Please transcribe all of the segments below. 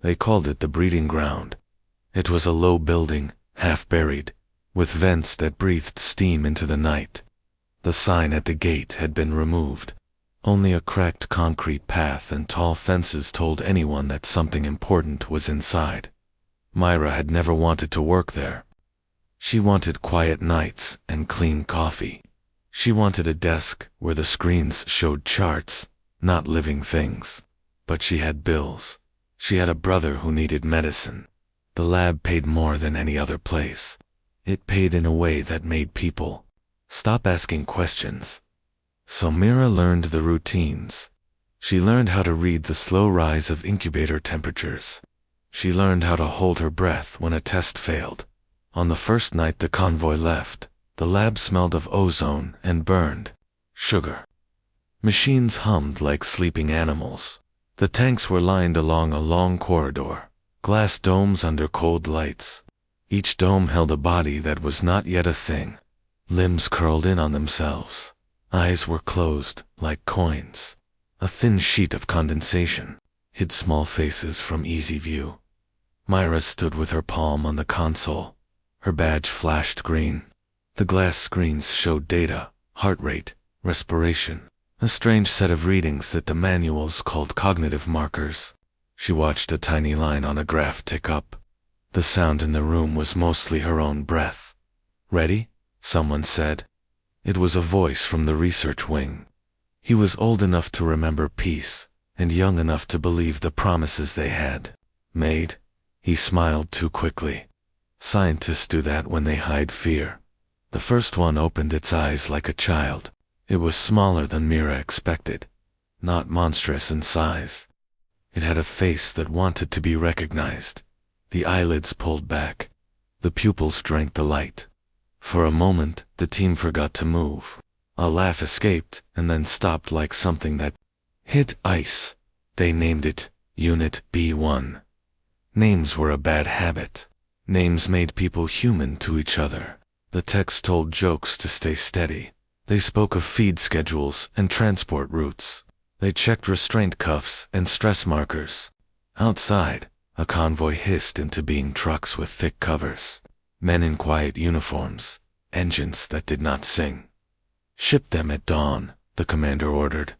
They called it the breeding ground. It was a low building, half buried, with vents that breathed steam into the night. The sign at the gate had been removed. Only a cracked concrete path and tall fences told anyone that something important was inside. Myra had never wanted to work there. She wanted quiet nights and clean coffee. She wanted a desk where the screens showed charts, not living things. But she had bills. She had a brother who needed medicine. The lab paid more than any other place. It paid in a way that made people stop asking questions. So Mira learned the routines. She learned how to read the slow rise of incubator temperatures. She learned how to hold her breath when a test failed. On the first night the convoy left, the lab smelled of ozone and burned sugar. Machines hummed like sleeping animals. The tanks were lined along a long corridor, glass domes under cold lights. Each dome held a body that was not yet a thing. Limbs curled in on themselves. Eyes were closed, like coins. A thin sheet of condensation hid small faces from easy view. Myra stood with her palm on the console. Her badge flashed green. The glass screens showed data, heart rate, respiration, a strange set of readings that the manuals called cognitive markers. She watched a tiny line on a graph tick up. The sound in the room was mostly her own breath. "Ready?" someone said. It was a voice from the research wing. He was old enough to remember peace, and young enough to believe the promises they had made. He smiled too quickly. Scientists do that when they hide fear. The first one opened its eyes like a child. It was smaller than Mira expected, not monstrous in size. It had a face that wanted to be recognized. The eyelids pulled back. The pupils drank the light. For a moment, the team forgot to move. A laugh escaped and then stopped like something that hit ice. They named it Unit B1. Names were a bad habit. Names made people human to each other. The text told jokes to stay steady. They spoke of feed schedules and transport routes. They checked restraint cuffs and stress markers. Outside, a convoy hissed into being trucks with thick covers. Men in quiet uniforms, engines that did not sing. "Ship them at dawn," the commander ordered.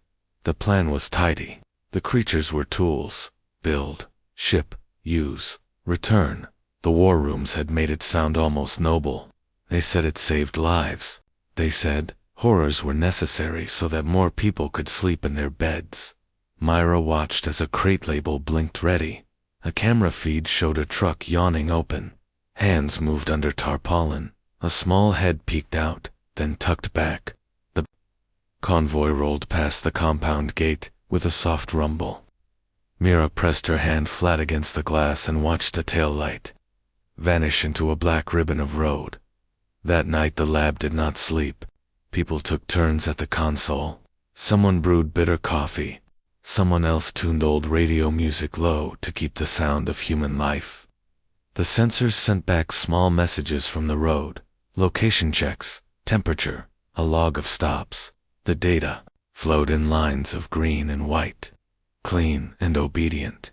The plan was tidy. The creatures were tools. Build, ship, use, return. The war rooms had made it sound almost noble. They said it saved lives. They said horrors were necessary so that more people could sleep in their beds. Myra watched as a crate label blinked ready. A camera feed showed a truck yawning open. Hands moved under tarpaulin. A small head peeked out, then tucked back. The convoy rolled past the compound gate with a soft rumble. Mira pressed her hand flat against the glass and watched the tail light vanish into a black ribbon of road. That night the lab did not sleep. People took turns at the console. Someone brewed bitter coffee. Someone else tuned old radio music low to keep the sound of human life. The sensors sent back small messages from the road, location checks, temperature, a log of stops. The data flowed in lines of green and white, clean and obedient.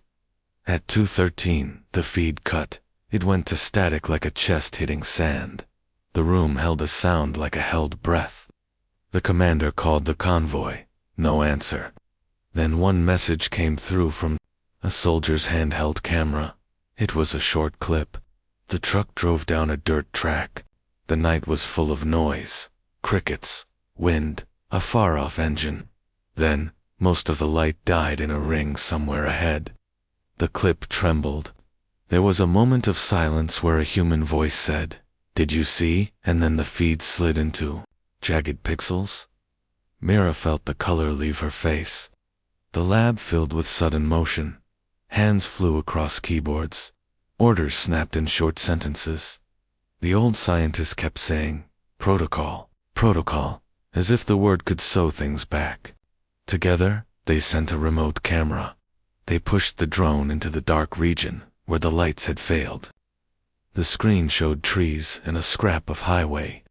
At 2:13, the feed cut. It went to static like a chest hitting sand. The room held a sound like a held breath. The commander called the convoy. No answer. Then one message came through from a soldier's handheld camera. It was a short clip. The truck drove down a dirt track. The night was full of noise, crickets, wind, a far-off engine. Then, most of the light died in a ring somewhere ahead. The clip trembled. There was a moment of silence where a human voice said, "Did you see?" And then the feed slid into jagged pixels. Mira felt the color leave her face. The lab filled with sudden motion. Hands flew across keyboards. Orders snapped in short sentences. The old scientist kept saying, "Protocol, protocol," as if the word could sew things back. Together, they sent a remote camera. They pushed the drone into the dark region where the lights had failed. The screen showed trees and a scrap of highway.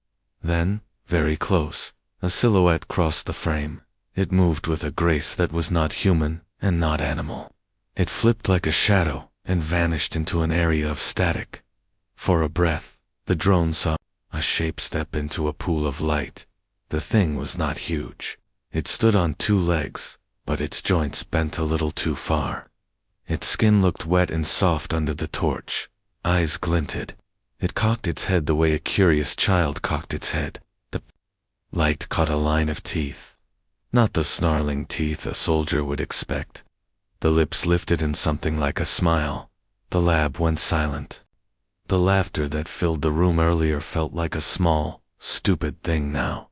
Then, very close, a silhouette crossed the frame. It moved with a grace that was not human and not animal. It flipped like a shadow, and vanished into an area of static. For a breath, the drone saw a shape step into a pool of light. The thing was not huge. It stood on two legs, but its joints bent a little too far. Its skin looked wet and soft under the torch. Eyes glinted. It cocked its head the way a curious child cocked its head. The light caught a line of teeth. Not the snarling teeth a soldier would expect. The lips lifted in something like a smile. The lab went silent. The laughter that filled the room earlier felt like a small, stupid thing now.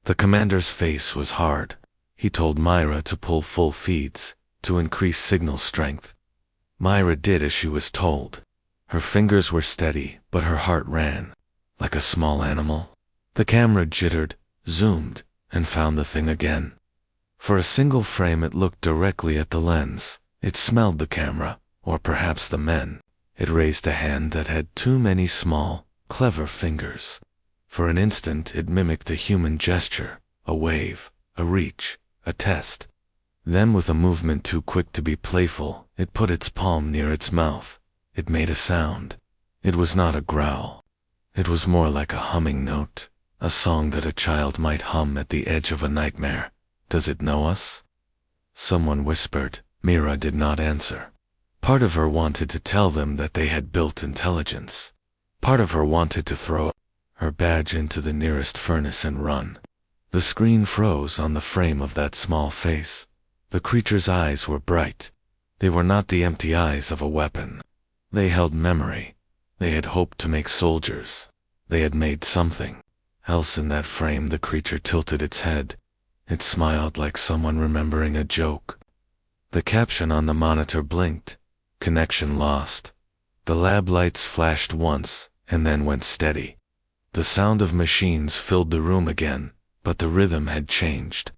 The commander's face was hard. He told Myra to pull full feeds, to increase signal strength. Myra did as she was told. Her fingers were steady, but her heart ran. Like a small animal. The camera jittered, zoomed, and found the thing again. For a single frame it looked directly at the lens. It smelled the camera, or perhaps the men. It raised a hand that had too many small, clever fingers. For an instant it mimicked a human gesture, a wave, a reach, a test. Then with a movement too quick to be playful, it put its palm near its mouth. It made a sound. It was not a growl. It was more like a humming note, a song that a child might hum at the edge of a nightmare. Does it know us? Someone whispered. Mira did not answer. Part of her wanted to tell them that they had built intelligence. Part of her wanted to throw her badge into the nearest furnace and run. The screen froze on the frame of that small face. The creature's eyes were bright. They were not the empty eyes of a weapon. They held memory. They had hoped to make soldiers. They had made something else in that frame. The creature tilted its head. It smiled like someone remembering a joke. The caption on the monitor blinked. Connection lost. The lab lights flashed once, and then went steady. The sound of machines filled the room again, but the rhythm had changed.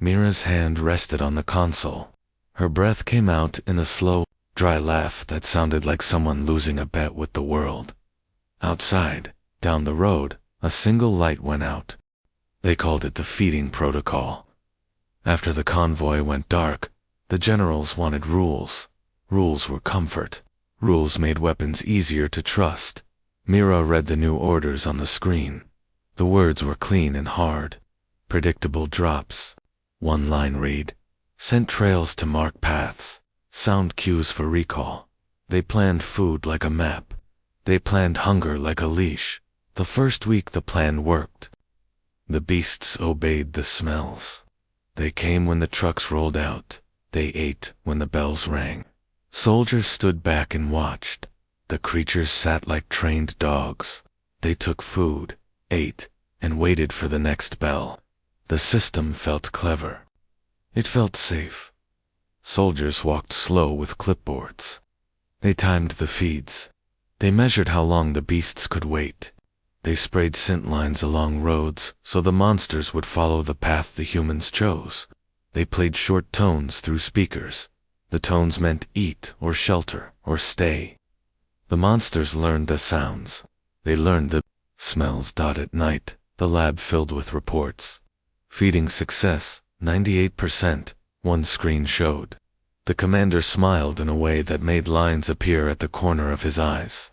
Mira's hand rested on the console. Her breath came out in a slow, dry laugh that sounded like someone losing a bet with the world. Outside, down the road, a single light went out. They called it the feeding protocol. After the convoy went dark, the generals wanted rules. Rules were comfort. Rules made weapons easier to trust. Mira read the new orders on the screen. The words were clean and hard. Predictable drops. One-line read. Sent trails to mark paths. Sound cues for recall. They planned food like a map. They planned hunger like a leash. The first week the plan worked. The beasts obeyed the smells. They came when the trucks rolled out. They ate when the bells rang. Soldiers stood back and watched. The creatures sat like trained dogs. They took food, ate, and waited for the next bell. The system felt clever. It felt safe. Soldiers walked slow with clipboards. They timed the feeds. They measured how long the beasts could wait. They sprayed scent lines along roads so the monsters would follow the path the humans chose. They played short tones through speakers. The tones meant eat or shelter or stay. The monsters learned the sounds. They learned the smells. At night, the lab filled with reports. Feeding success, 98%, one screen showed. The commander smiled in a way that made lines appear at the corner of his eyes.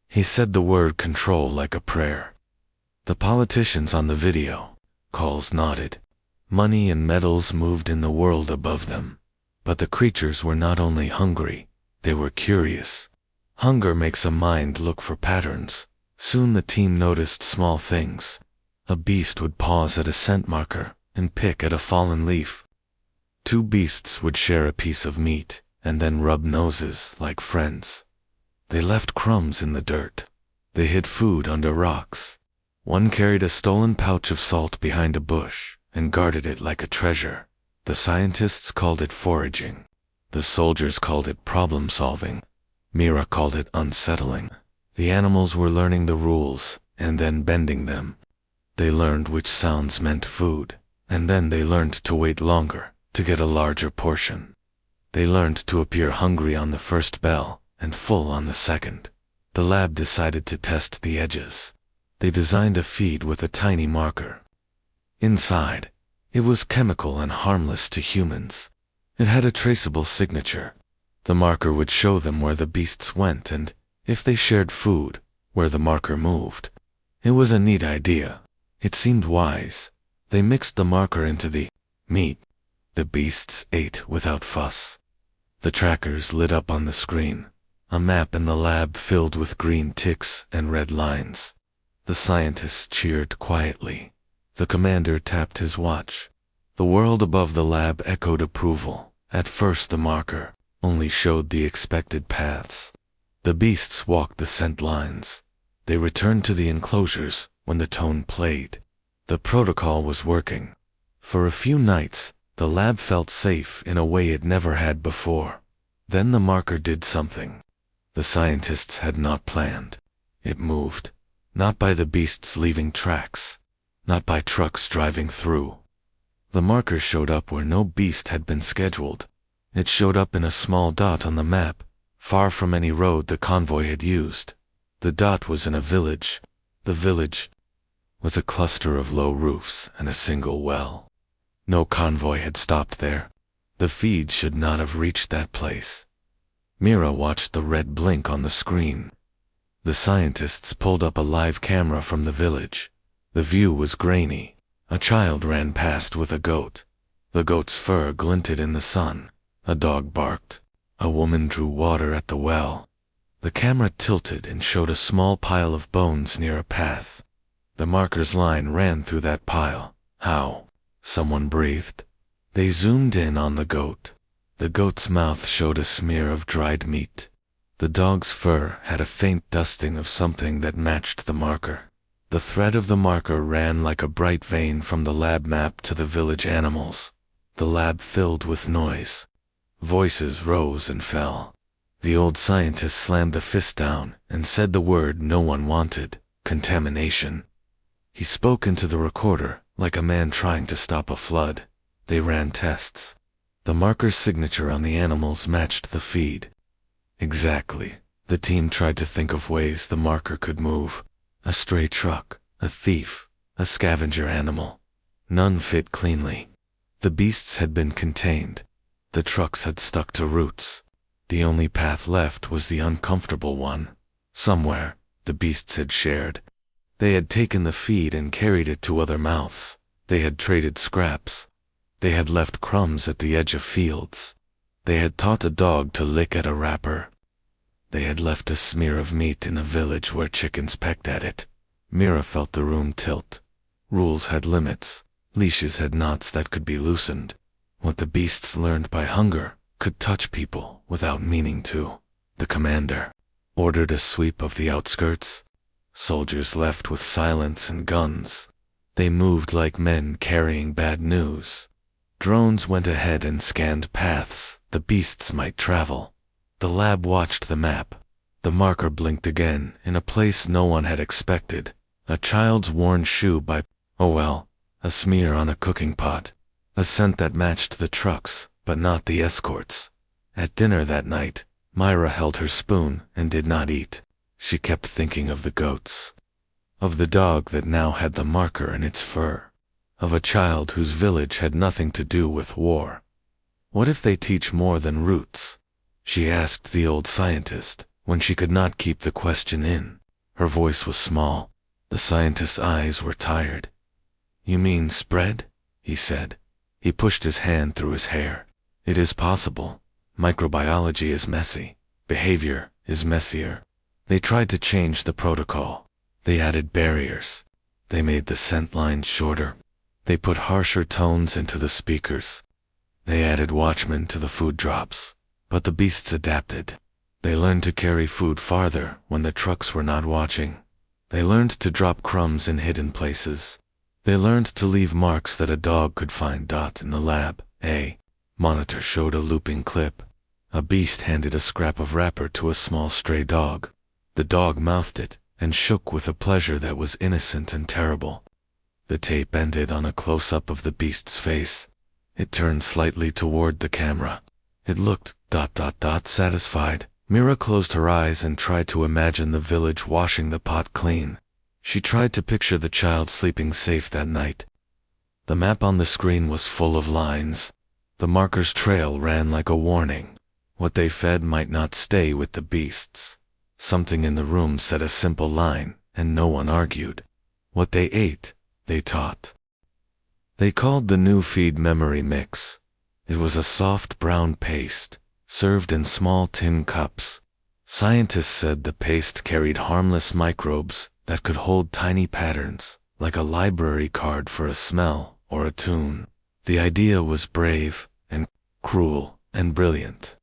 He said the word control like a prayer. The politicians on the video calls nodded. Money and medals moved in the world above them. But the creatures were not only hungry, they were curious. Hunger makes a mind look for patterns. Soon the team noticed small things. A beast would pause at a scent marker and pick at a fallen leaf. Two beasts would share a piece of meat and then rub noses like friends. They left crumbs in the dirt. They hid food under rocks. One carried a stolen pouch of salt behind a bush and guarded it like a treasure. The scientists called it foraging. The soldiers called it problem-solving. Mira called it unsettling. The animals were learning the rules and then bending them. They learned which sounds meant food, and then they learned to wait longer to get a larger portion. They learned to appear hungry on the first bell and full on the second. The lab decided to test the edges. They designed a feed with a tiny marker. Inside, it was chemical and harmless to humans. It had a traceable signature. The marker would show them where the beasts went and, if they shared food, where the marker moved. It was a neat idea. It seemed wise. They mixed the marker into the meat. The beasts ate without fuss. The trackers lit up on the screen. A map in the lab filled with green ticks and red lines. The scientists cheered quietly. The commander tapped his watch. The world above the lab echoed approval. At first the marker only showed the expected paths. The beasts walked the scent lines. They returned to the enclosures when the tone played. The protocol was working. For a few nights, the lab felt safe in a way it never had before. Then the marker did something the scientists had not planned. It moved. Not by the beasts leaving tracks. Not by trucks driving through. The marker showed up where no beast had been scheduled. It showed up in a small dot on the map, far from any road the convoy had used. The dot was in a village. The village was a cluster of low roofs and a single well. No convoy had stopped there. The feed should not have reached that place. Mira watched the red blink on the screen. The scientists pulled up a live camera from the village. The view was grainy. A child ran past with a goat. The goat's fur glinted in the sun. A dog barked. A woman drew water at the well. The camera tilted and showed a small pile of bones near a path. The marker's line ran through that pile. How? Someone breathed. They zoomed in on the goat. The goat's mouth showed a smear of dried meat. The dog's fur had a faint dusting of something that matched the marker. The thread of the marker ran like a bright vein from the lab map to the village animals. The lab filled with noise. Voices rose and fell. The old scientist slammed a fist down and said the word no one wanted: contamination. He spoke into the recorder like a man trying to stop a flood. They ran tests. The marker's signature on the animals matched the feed. Exactly. The team tried to think of ways the marker could move. A stray truck, a thief, a scavenger animal. None fit cleanly. The beasts had been contained. The trucks had stuck to roots. The only path left was the uncomfortable one. Somewhere, the beasts had shared. They had taken the feed and carried it to other mouths. They had traded scraps. They had left crumbs at the edge of fields. They had taught a dog to lick at a wrapper. They had left a smear of meat in a village where chickens pecked at it. Mira felt the room tilt. Rules had limits. Leashes had knots that could be loosened. What the beasts learned by hunger could touch people without meaning to. The commander ordered a sweep of the outskirts. Soldiers left with silence and guns. They moved like men carrying bad news. Drones went ahead and scanned paths the beasts might travel. The lab watched the map. The marker blinked again in a place no one had expected. A child's worn shoe by, oh well, a smear on a cooking pot. A scent that matched the trucks, but not the escorts. At dinner that night, Myra held her spoon and did not eat. She kept thinking of the goats. Of the dog that now had the marker in its fur. Of a child whose village had nothing to do with war. What if they teach more than roots? She asked the old scientist, when she could not keep the question in. Her voice was small. The scientist's eyes were tired. "You mean spread?" he said. He pushed his hand through his hair. "It is possible. Microbiology is messy. Behavior is messier. They tried to change the protocol. They added barriers. They made the scent lines shorter. They put harsher tones into the speakers. They added watchmen to the food drops. But the beasts adapted. They learned to carry food farther when the trucks were not watching. They learned to drop crumbs in hidden places. They learned to leave marks that a dog could find. In the lab, a monitor showed a looping clip. A beast handed a scrap of wrapper to a small stray dog. The dog mouthed it and shook with a pleasure that was innocent and terrible. The tape ended on a close-up of the beast's face. It turned slightly toward the camera. It looked ... satisfied. Mira closed her eyes and tried to imagine the village washing the pot clean. She tried to picture the child sleeping safe that night. The map on the screen was full of lines. The marker's trail ran like a warning. What they fed might not stay with the beasts. Something in the room said a simple line, and no one argued. What they ate, they taught. They called the new feed memory mix. It was a soft brown paste, served in small tin cups. Scientists said the paste carried harmless microbes that could hold tiny patterns, like a library card for a smell or a tune. The idea was brave and cruel and brilliant.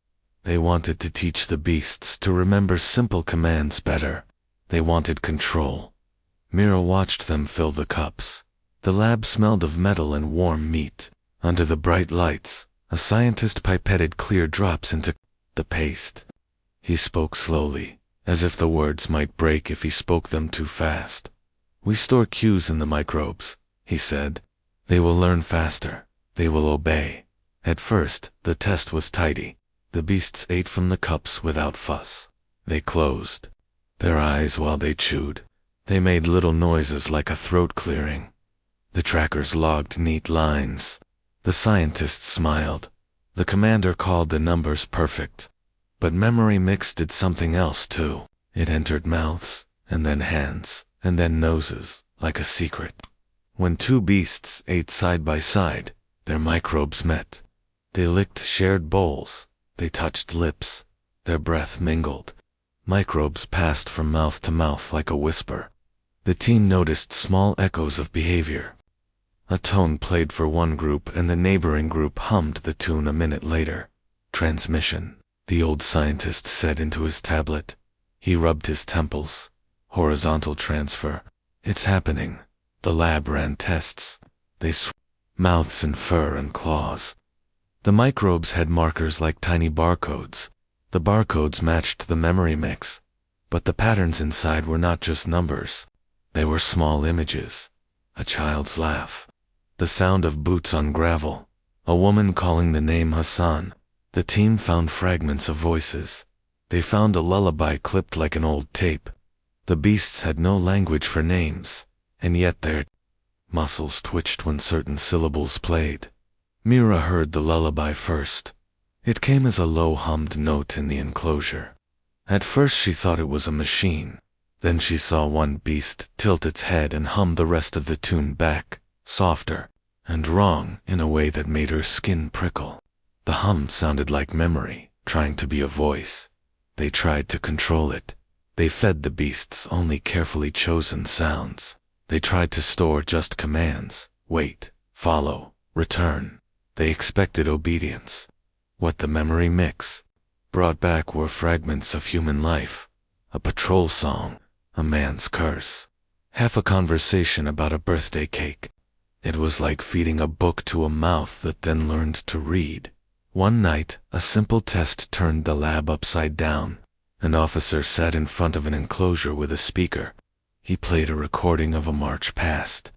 They wanted to teach the beasts to remember simple commands better. They wanted control. Mira watched them fill the cups. The lab smelled of metal and warm meat. Under the bright lights, a scientist pipetted clear drops into the paste. He spoke slowly, as if the words might break if he spoke them too fast. "We store cues in the microbes," he said. "They will learn faster. They will obey." At first, the test was tidy. The beasts ate from the cups without fuss. They closed their eyes while they chewed. They made little noises like a throat clearing. The trackers logged neat lines. The scientists smiled. The commander called the numbers perfect. But Memory Mix did something else too. It entered mouths, and then hands, and then noses, like a secret. When two beasts ate side by side, their microbes met. They licked shared bowls. They touched lips. Their breath mingled. Microbes passed from mouth to mouth like a whisper. The team noticed small echoes of behavior. A tone played for one group and the neighboring group hummed the tune a minute later. "Transmission," the old scientist said into his tablet. He rubbed his temples. "Horizontal transfer. It's happening." The lab ran tests. They mouths and fur and claws. The microbes had markers like tiny barcodes. The barcodes matched the memory mix. But the patterns inside were not just numbers. They were small images. A child's laugh. The sound of boots on gravel. A woman calling the name Hassan. The team found fragments of voices. They found a lullaby clipped like an old tape. The beasts had no language for names, and yet their muscles twitched when certain syllables played. Mira heard the lullaby first. It came as a low-hummed note in the enclosure. At first she thought it was a machine. Then she saw one beast tilt its head and hum the rest of the tune back, softer and wrong in a way that made her skin prickle. The hum sounded like memory, trying to be a voice. They tried to control it. They fed the beasts only carefully chosen sounds. They tried to store just commands: wait, follow, return. They expected obedience. What the memory mix brought back were fragments of human life, a patrol song, a man's curse, half a conversation about a birthday cake. It was like feeding a book to a mouth that then learned to read. One night, a simple test turned the lab upside down. An officer sat in front of an enclosure with a speaker. He played a recording of a march past.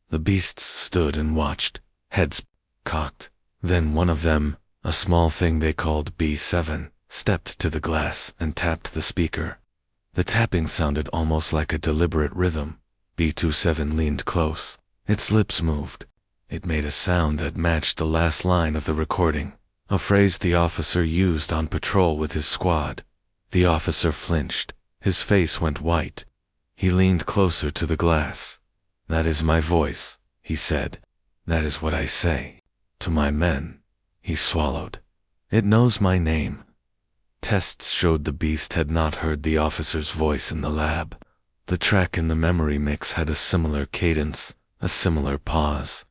The beasts stood and watched, heads cocked. Then one of them, a small thing they called B7, stepped to the glass and tapped the speaker. The tapping sounded almost like a deliberate rhythm. B27 leaned close. Its lips moved. It made a sound that matched the last line of the recording, a phrase the officer used on patrol with his squad. The officer flinched. His face went white. He leaned closer to the glass. "That is my voice," he said. "That is what I say to my men." He swallowed. "It knows my name." Tests showed the beast had not heard the officer's voice in the lab. The track in the memory mix had a similar cadence, a similar pause.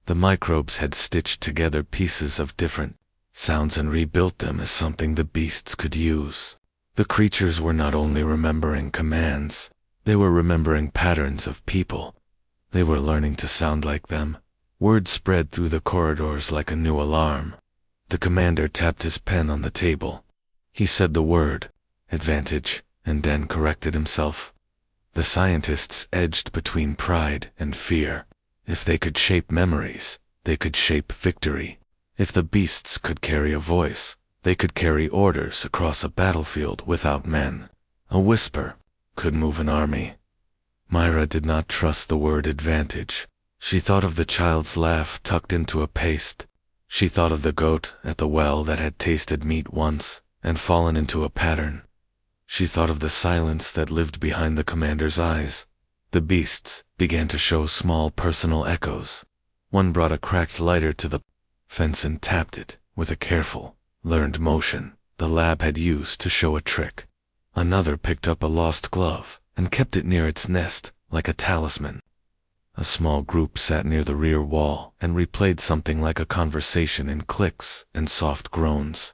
The microbes had stitched together pieces of different sounds and rebuilt them as something the beasts could use. The creatures were not only remembering commands, they were remembering patterns of people. They were learning to sound like them. Word spread through the corridors like a new alarm. The commander tapped his pen on the table. He said the word, advantage, and then corrected himself. The scientists edged between pride and fear. If they could shape memories, they could shape victory. If the beasts could carry a voice, they could carry orders across a battlefield without men. A whisper could move an army. Myra did not trust the word advantage. She thought of the child's laugh tucked into a paste. She thought of the goat at the well that had tasted meat once and fallen into a pattern. She thought of the silence that lived behind the commander's eyes. The beasts began to show small personal echoes. One brought a cracked lighter to the fence and tapped it with a careful, learned motion the lab had used to show a trick. Another picked up a lost glove and kept it near its nest like a talisman. A small group sat near the rear wall and replayed something like a conversation in clicks and soft groans.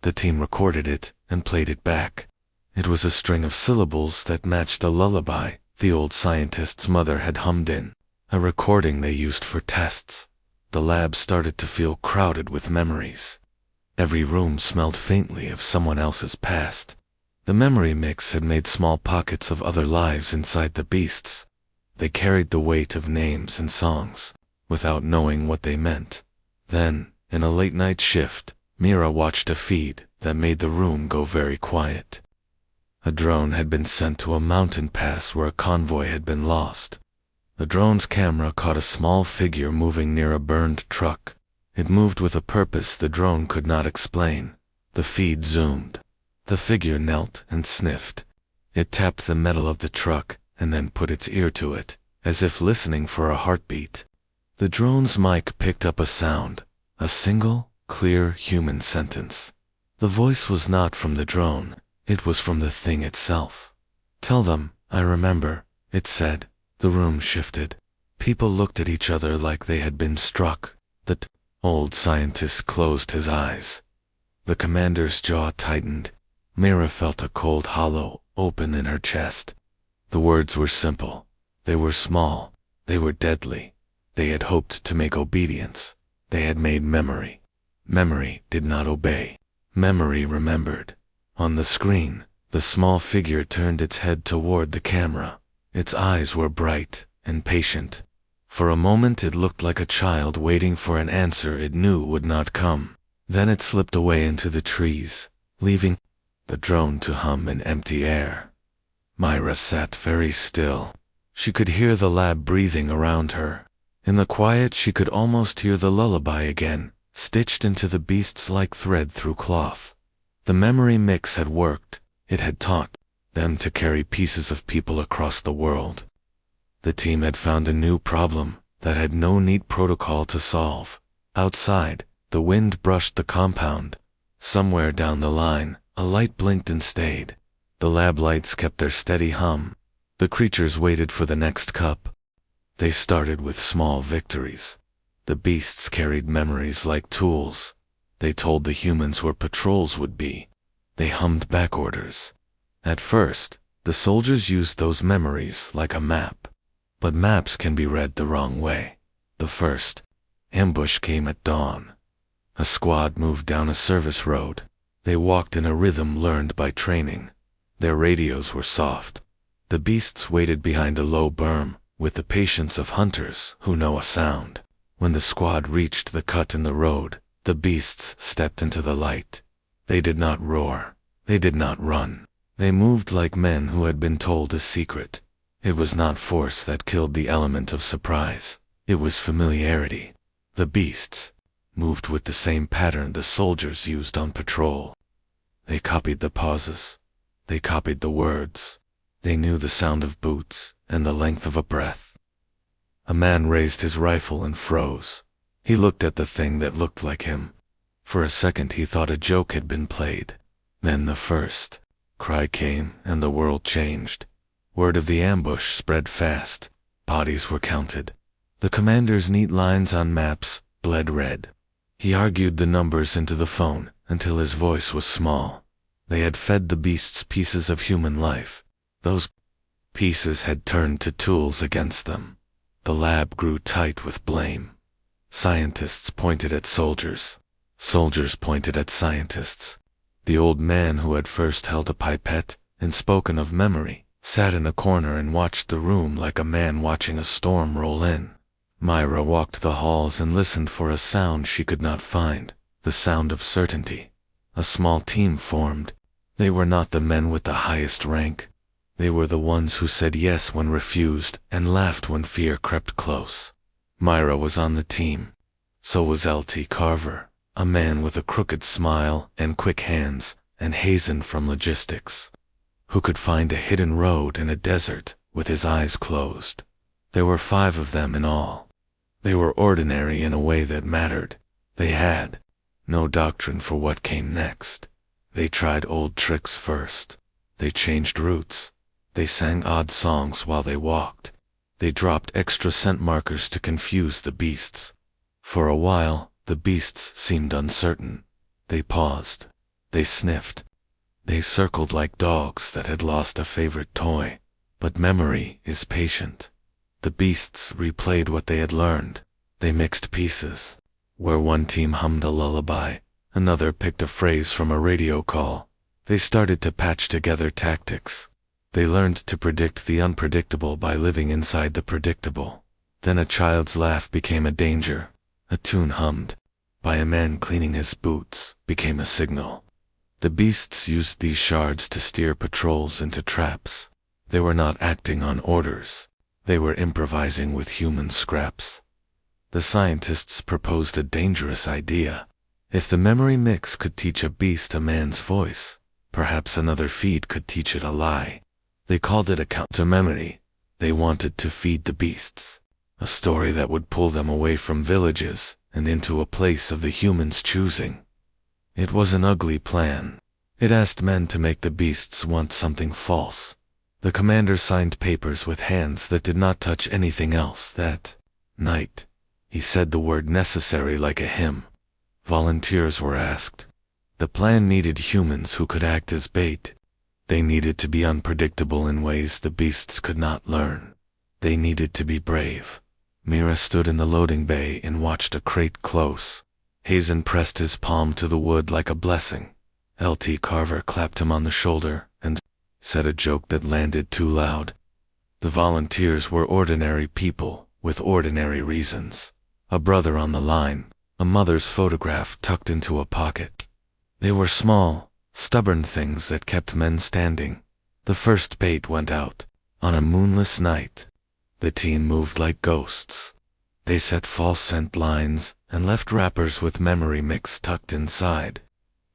The team recorded it and played it back. It was a string of syllables that matched a lullaby the old scientist's mother had hummed in, a recording they used for tests. The lab started to feel crowded with memories. Every room smelled faintly of someone else's past. The memory mix had made small pockets of other lives inside the beasts. They carried the weight of names and songs, without knowing what they meant. Then, in a late-night shift, Mira watched a feed that made the room go very quiet. A drone had been sent to a mountain pass where a convoy had been lost. The drone's camera caught a small figure moving near a burned truck. It moved with a purpose the drone could not explain. The feed zoomed. The figure knelt and sniffed. It tapped the metal of the truck and then put its ear to it, as if listening for a heartbeat. The drone's mic picked up a sound, a single, clear human sentence. The voice was not from the drone. It was from the thing itself. "Tell them, I remember," it said. The room shifted. People looked at each other like they had been struck. The old scientist closed his eyes. The commander's jaw tightened. Mira felt a cold hollow open in her chest. The words were simple. They were small. They were deadly. They had hoped to make obedience. They had made memory. Memory did not obey. Memory remembered. On the screen, the small figure turned its head toward the camera. Its eyes were bright and patient. For a moment it looked like a child waiting for an answer it knew would not come. Then it slipped away into the trees, leaving the drone to hum in empty air. Myra sat very still. She could hear the lab breathing around her. In the quiet she could almost hear the lullaby again, stitched into the beasts like thread through cloth. The memory mix had worked. It had taught them to carry pieces of people across the world. The team had found a new problem that had no neat protocol to solve. Outside, the wind brushed the compound. Somewhere down the line, a light blinked and stayed. The lab lights kept their steady hum. The creatures waited for the next cup. They started with small victories. The beasts carried memories like tools. They told the humans where patrols would be. They hummed back orders. At first, the soldiers used those memories like a map. But maps can be read the wrong way. The first ambush came at dawn. A squad moved down a service road. They walked in a rhythm learned by training. Their radios were soft. The beasts waited behind a low berm, with the patience of hunters who know a sound. When the squad reached the cut in the road, the beasts stepped into the light. They did not roar. They did not run. They moved like men who had been told a secret. It was not force that killed the element of surprise. It was familiarity. The beasts moved with the same pattern the soldiers used on patrol. They copied the pauses. They copied the words. They knew the sound of boots and the length of a breath. A man raised his rifle and froze. He looked at the thing that looked like him. For a second he thought a joke had been played. Then the first cry came and the world changed. Word of the ambush spread fast. Bodies were counted. The commander's neat lines on maps bled red. He argued the numbers into the phone until his voice was small. They had fed the beasts pieces of human life. Those pieces had turned to tools against them. The lab grew tight with blame. Scientists pointed at soldiers. Soldiers pointed at scientists. The old man who had first held a pipette and spoken of memory sat in a corner and watched the room like a man watching a storm roll in. Myra walked the halls and listened for a sound she could not find, the sound of certainty. A small team formed. They were not the men with the highest rank. They were the ones who said yes when refused and laughed when fear crept close. Myra was on the team. So was L.T. Carver, a man with a crooked smile and quick hands, and Hazen from logistics. Who could find a hidden road in a desert with his eyes closed? There were 5 of them in all. They were ordinary in a way that mattered. They had no doctrine for what came next. They tried old tricks first. They changed routes. They sang odd songs while they walked. They dropped extra scent markers to confuse the beasts. For a while, the beasts seemed uncertain. They paused. They sniffed. They circled like dogs that had lost a favorite toy. But memory is patient. The beasts replayed what they had learned. They mixed pieces. Where one team hummed a lullaby, another picked a phrase from a radio call. They started to patch together tactics. They learned to predict the unpredictable by living inside the predictable. Then a child's laugh became a danger. A tune hummed by a man cleaning his boots became a signal. The beasts used these shards to steer patrols into traps. They were not acting on orders. They were improvising with human scraps. The scientists proposed a dangerous idea. If the memory mix could teach a beast a man's voice, perhaps another feed could teach it a lie. They called it a counter-memory. They wanted to feed the beasts a story that would pull them away from villages and into a place of the humans' choosing. It was an ugly plan. It asked men to make the beasts want something false. The commander signed papers with hands that did not touch anything else that night. He said the word necessary like a hymn. Volunteers were asked. The plan needed humans who could act as bait. They needed to be unpredictable in ways the beasts could not learn. They needed to be brave. Mira stood in the loading bay and watched a crate close. Hazen pressed his palm to the wood like a blessing. L.T. Carver clapped him on the shoulder and said a joke that landed too loud. The volunteers were ordinary people with ordinary reasons. A brother on the line, a mother's photograph tucked into a pocket. They were small, stubborn things that kept men standing. The first bait went out on a moonless night. The team moved like ghosts. They set false scent lines and left wrappers with memory mix tucked inside.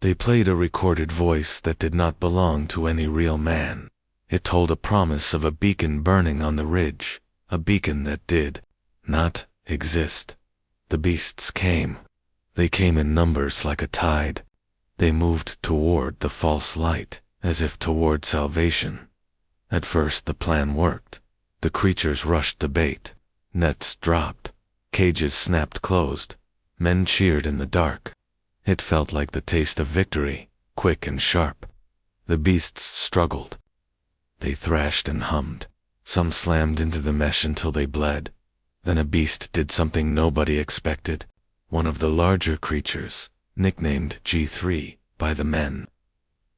They played a recorded voice that did not belong to any real man. It told a promise of a beacon burning on the ridge, a beacon that did not exist. The beasts came. They came in numbers like a tide. They moved toward the false light, as if toward salvation. At first the plan worked. The creatures rushed the bait. Nets dropped. Cages snapped closed. Men cheered in the dark. It felt like the taste of victory, quick and sharp. The beasts struggled. They thrashed and hummed. Some slammed into the mesh until they bled. Then a beast did something nobody expected. One of the larger creatures, nicknamed G3 by the men,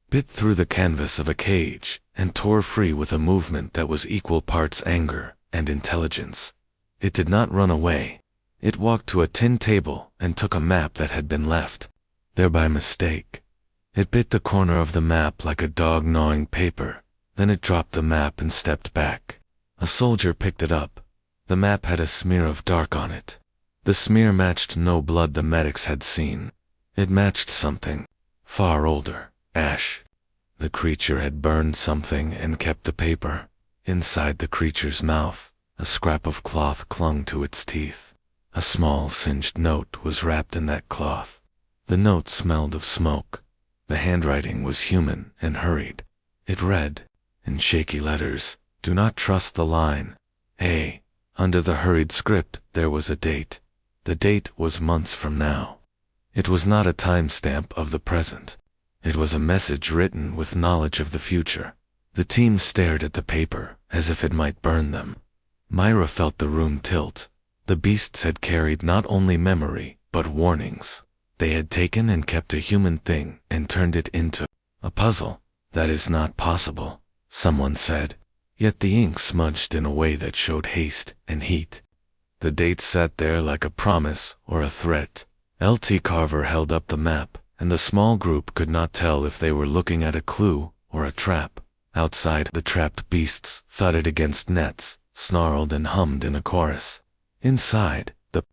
bit through the canvas of a cage and tore free with a movement that was equal parts anger and intelligence. It did not run away. It walked to a tin table and took a map that had been left there by mistake. It bit the corner of the map like a dog gnawing paper. Then it dropped the map and stepped back. A soldier picked it up. The map had a smear of dark on it. The smear matched no blood the medics had seen. It matched something far older, ash. The creature had burned something and kept the paper. Inside the creature's mouth, a scrap of cloth clung to its teeth. A small singed note was wrapped in that cloth. The note smelled of smoke. The handwriting was human and hurried. It read, in shaky letters, "Do not trust the line. Hey." Under the hurried script, there was a date. The date was months from now. It was not a timestamp of the present. It was a message written with knowledge of the future. The team stared at the paper, as if it might burn them. Myra felt the room tilt. The beasts had carried not only memory, but warnings. They had taken and kept a human thing and turned it into a puzzle. That is not possible, someone said. Yet the ink smudged in a way that showed haste and heat. The date sat there like a promise or a threat. L.T. Carver held up the map, and the small group could not tell if they were looking at a clue or a trap. Outside, the trapped beasts thudded against nets, snarled and hummed in a chorus. Inside, the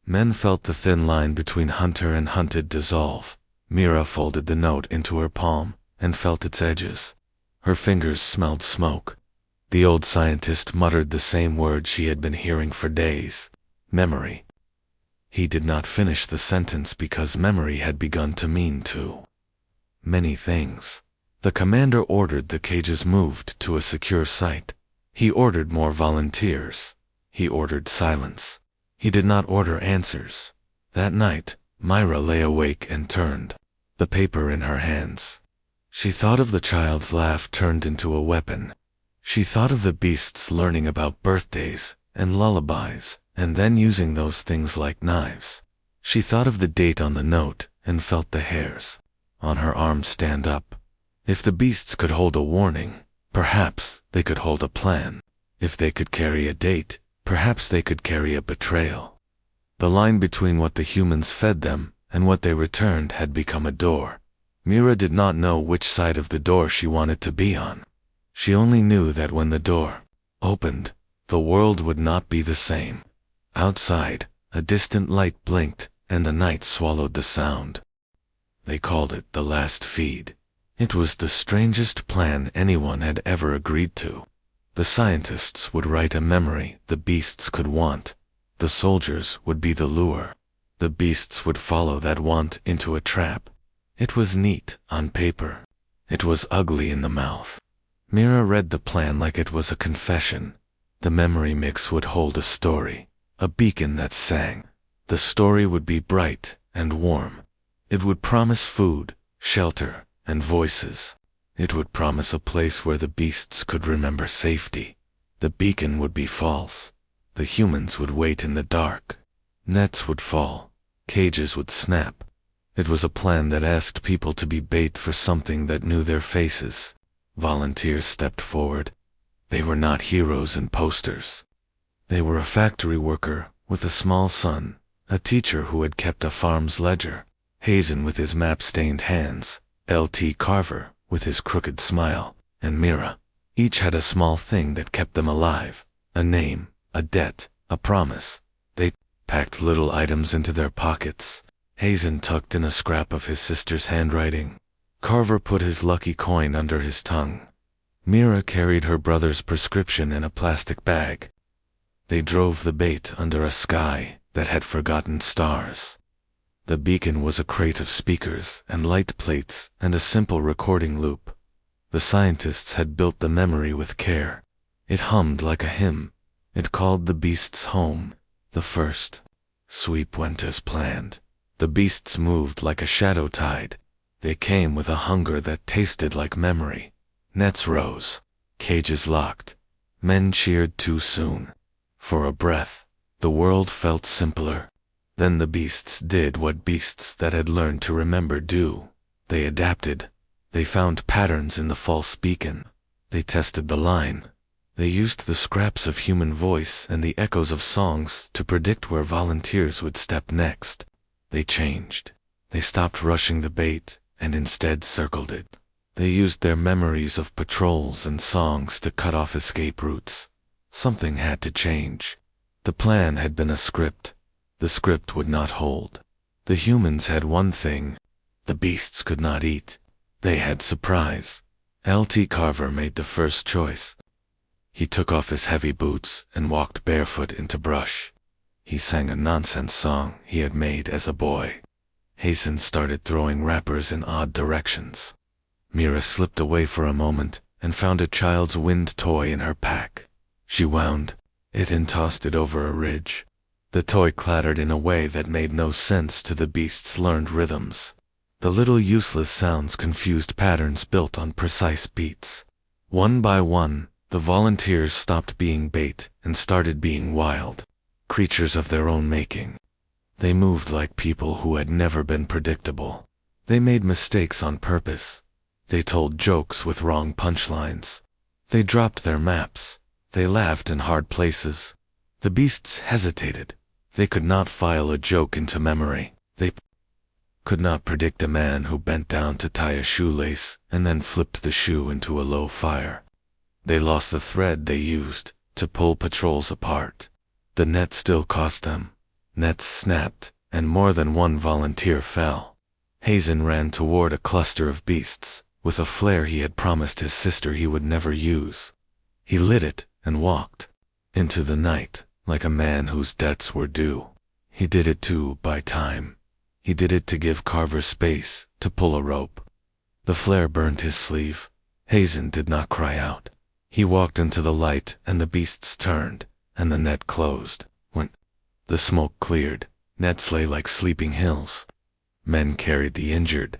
men felt the thin line between hunter and hunted dissolve. Mira folded the note into her palm and felt its edges. Her fingers smelled smoke. The old scientist muttered the same word she had been hearing for days: memory. He did not finish the sentence because memory had begun to mean too many things. The commander ordered the cages moved to a secure site. He ordered more volunteers. He ordered silence. He did not order answers. That night, Myra lay awake and turned the paper in her hands. She thought of the child's laugh turned into a weapon. She thought of the beasts learning about birthdays and lullabies, and then using those things like knives. She thought of the date on the note and felt the hairs on her arms stand up. If the beasts could hold a warning, perhaps they could hold a plan. If they could carry a date, perhaps they could carry a betrayal. The line between what the humans fed them and what they returned had become a door. Mira did not know which side of the door she wanted to be on. She only knew that when the door opened, the world would not be the same. Outside, a distant light blinked, and the night swallowed the sound. They called it the last feed. It was the strangest plan anyone had ever agreed to. The scientists would write a memory the beasts could want. The soldiers would be the lure. The beasts would follow that want into a trap. It was neat on paper. It was ugly in the mouth. Mira read the plan like it was a confession. The memory mix would hold a story, a beacon that sang. The story would be bright and warm. It would promise food, shelter, and voices. It would promise a place where the beasts could remember safety. The beacon would be false. The humans would wait in the dark. Nets would fall. Cages would snap. It was a plan that asked people to be bait for something that knew their faces. Volunteers stepped forward. They were not heroes in posters. They were a factory worker with a small son, a teacher who had kept a farm's ledger, Hazen with his map-stained hands, L.T. Carver with his crooked smile, and Mira. Each had a small thing that kept them alive, a name, a debt, a promise. They packed little items into their pockets. Hazen tucked in a scrap of his sister's handwriting. Carver put his lucky coin under his tongue. Mira carried her brother's prescription in a plastic bag. They drove the bait under a sky that had forgotten stars. The beacon was a crate of speakers and light plates and a simple recording loop. The scientists had built the memory with care. It hummed like a hymn. It called the beasts home. The first sweep went as planned. The beasts moved like a shadow tide. They came with a hunger that tasted like memory. Nets rose. Cages locked. Men cheered too soon. For a breath, the world felt simpler. Then the beasts did what beasts that had learned to remember do. They adapted. They found patterns in the false beacon. They tested the line. They used the scraps of human voice and the echoes of songs to predict where volunteers would step next. They changed. They stopped rushing the bait and instead circled it. They used their memories of patrols and songs to cut off escape routes. Something had to change. The plan had been a script. The script would not hold. The humans had one thing. The beasts could not eat. They had surprise. L.T. Carver made the first choice. He took off his heavy boots and walked barefoot into brush. He sang a nonsense song he had made as a boy. Hazen started throwing wrappers in odd directions. Mira slipped away for a moment and found a child's wind toy in her pack. She wound it and tossed it over a ridge. The toy clattered in a way that made no sense to the beast's learned rhythms. The little useless sounds confused patterns built on precise beats. One by one, the volunteers stopped being bait and started being wild, creatures of their own making. They moved like people who had never been predictable. They made mistakes on purpose. They told jokes with wrong punchlines. They dropped their maps. They laughed in hard places. The beasts hesitated. They could not file a joke into memory. They could not predict a man who bent down to tie a shoelace and then flipped the shoe into a low fire. They lost the thread they used to pull patrols apart. The net still cost them. Nets snapped, and more than one volunteer fell. Hazen ran toward a cluster of beasts, with a flare he had promised his sister he would never use. He lit it and walked into the night, like a man whose debts were due. He did it to buy time. He did it to give Carver space to pull a rope. The flare burned his sleeve. Hazen did not cry out. He walked into the light, and the beasts turned, and the net closed. When the smoke cleared, nets lay like sleeping hills. Men carried the injured.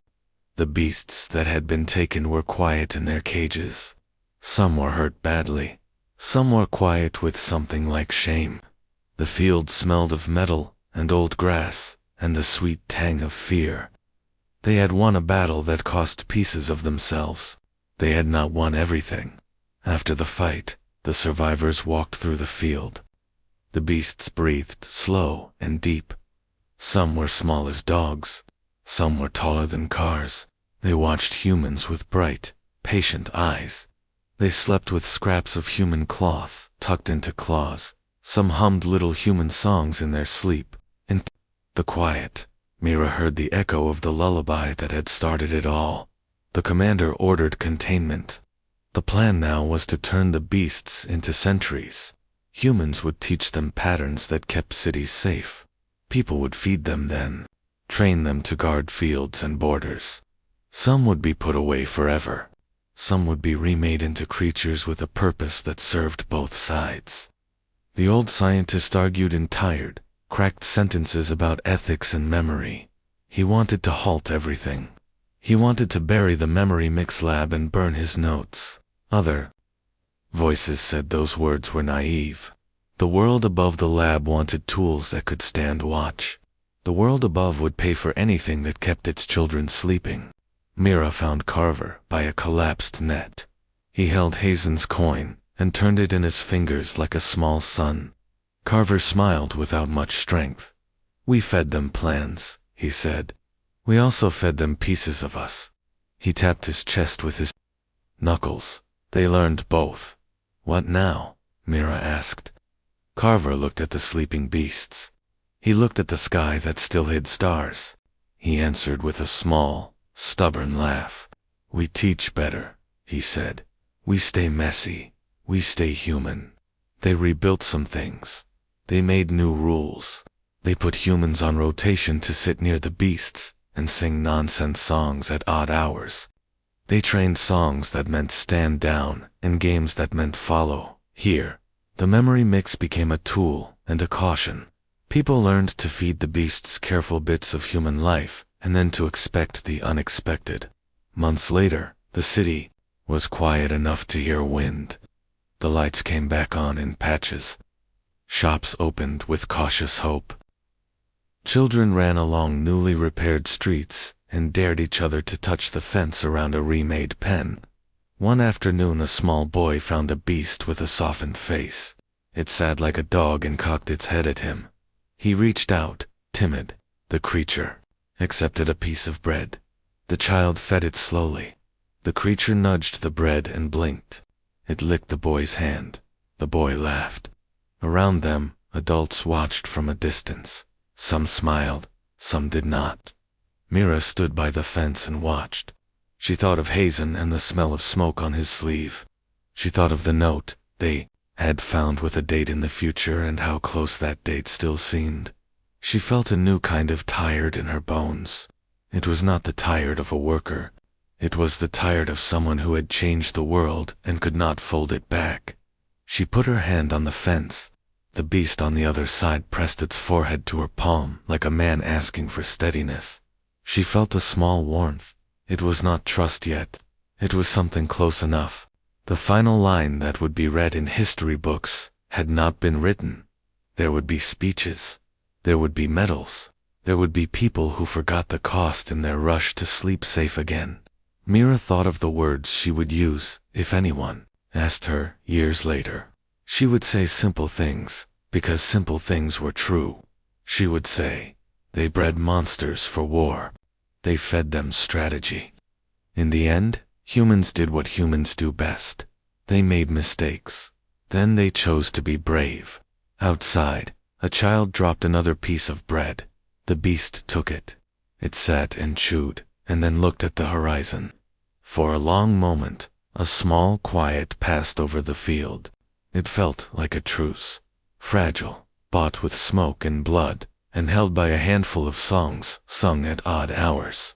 The beasts that had been taken were quiet in their cages. Some were hurt badly. Some were quiet with something like shame. The field smelled of metal and old grass, and the sweet tang of fear. They had won a battle that cost pieces of themselves. They had not won everything. After the fight, the survivors walked through the field. The beasts breathed slow and deep. Some were small as dogs. Some were taller than cars. They watched humans with bright, patient eyes. They slept with scraps of human cloth tucked into claws. Some hummed little human songs in their sleep. In the quiet, Mira heard the echo of the lullaby that had started it all. The commander ordered containment. The plan now was to turn the beasts into sentries. Humans would teach them patterns that kept cities safe. People would feed them then, train them to guard fields and borders. Some would be put away forever. Some would be remade into creatures with a purpose that served both sides. The old scientist argued in tired, cracked sentences about ethics and memory. He wanted to halt everything. He wanted to bury the memory mix lab and burn his notes. Other voices said those words were naive. The world above the lab wanted tools that could stand watch. The world above would pay for anything that kept its children sleeping. Mira found Carver by a collapsed net. He held Hazen's coin and turned it in his fingers like a small sun. Carver smiled without much strength. "We fed them plans," he said. "We also fed them pieces of us." He tapped his chest with his knuckles. They learned both. "What now?" Mira asked. Carver looked at the sleeping beasts. He looked at the sky that still hid stars. He answered with a small, stubborn laugh. "We teach better," he said. "We stay messy. We stay human." They rebuilt some things. They made new rules. They put humans on rotation to sit near the beasts and sing nonsense songs at odd hours. They trained songs that meant stand down and games that meant follow. Here, the memory mix became a tool and a caution. People learned to feed the beasts careful bits of human life and then to expect the unexpected. Months later, the city was quiet enough to hear wind. The lights came back on in patches. Shops opened with cautious hope. Children ran along newly repaired streets and dared each other to touch the fence around a remade pen. One afternoon a small boy found a beast with a softened face. It sat like a dog and cocked its head at him. He reached out, timid. The creature accepted a piece of bread. The child fed it slowly. The creature nudged the bread and blinked. It licked the boy's hand. The boy laughed. Around them, adults watched from a distance. Some smiled, some did not. Mira stood by the fence and watched. She thought of Hazen and the smell of smoke on his sleeve. She thought of the note they had found with a date in the future and how close that date still seemed. She felt a new kind of tired in her bones. It was not the tired of a worker. It was the tired of someone who had changed the world and could not fold it back. She put her hand on the fence. The beast on the other side pressed its forehead to her palm like a man asking for steadiness. She felt a small warmth. It was not trust yet. It was something close enough. The final line that would be read in history books had not been written. There would be speeches. There would be medals. There would be people who forgot the cost in their rush to sleep safe again. Mira thought of the words she would use if anyone asked her years later. She would say simple things, because simple things were true. She would say, "They bred monsters for war. They fed them strategy." In the end, humans did what humans do best. They made mistakes. Then they chose to be brave. Outside, a child dropped another piece of bread. The beast took it. It sat and chewed, and then looked at the horizon. For a long moment, a small quiet passed over the field. It felt like a truce, fragile, bought with smoke and blood, and held by a handful of songs sung at odd hours.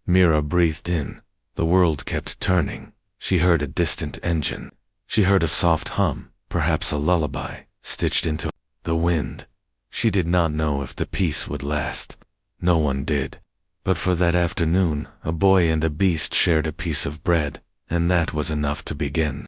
Mira breathed in. The world kept turning. She heard a distant engine. She heard a soft hum, perhaps a lullaby, stitched into the wind. She did not know if the peace would last. No one did. But for that afternoon, a boy and a beast shared a piece of bread, and that was enough to begin.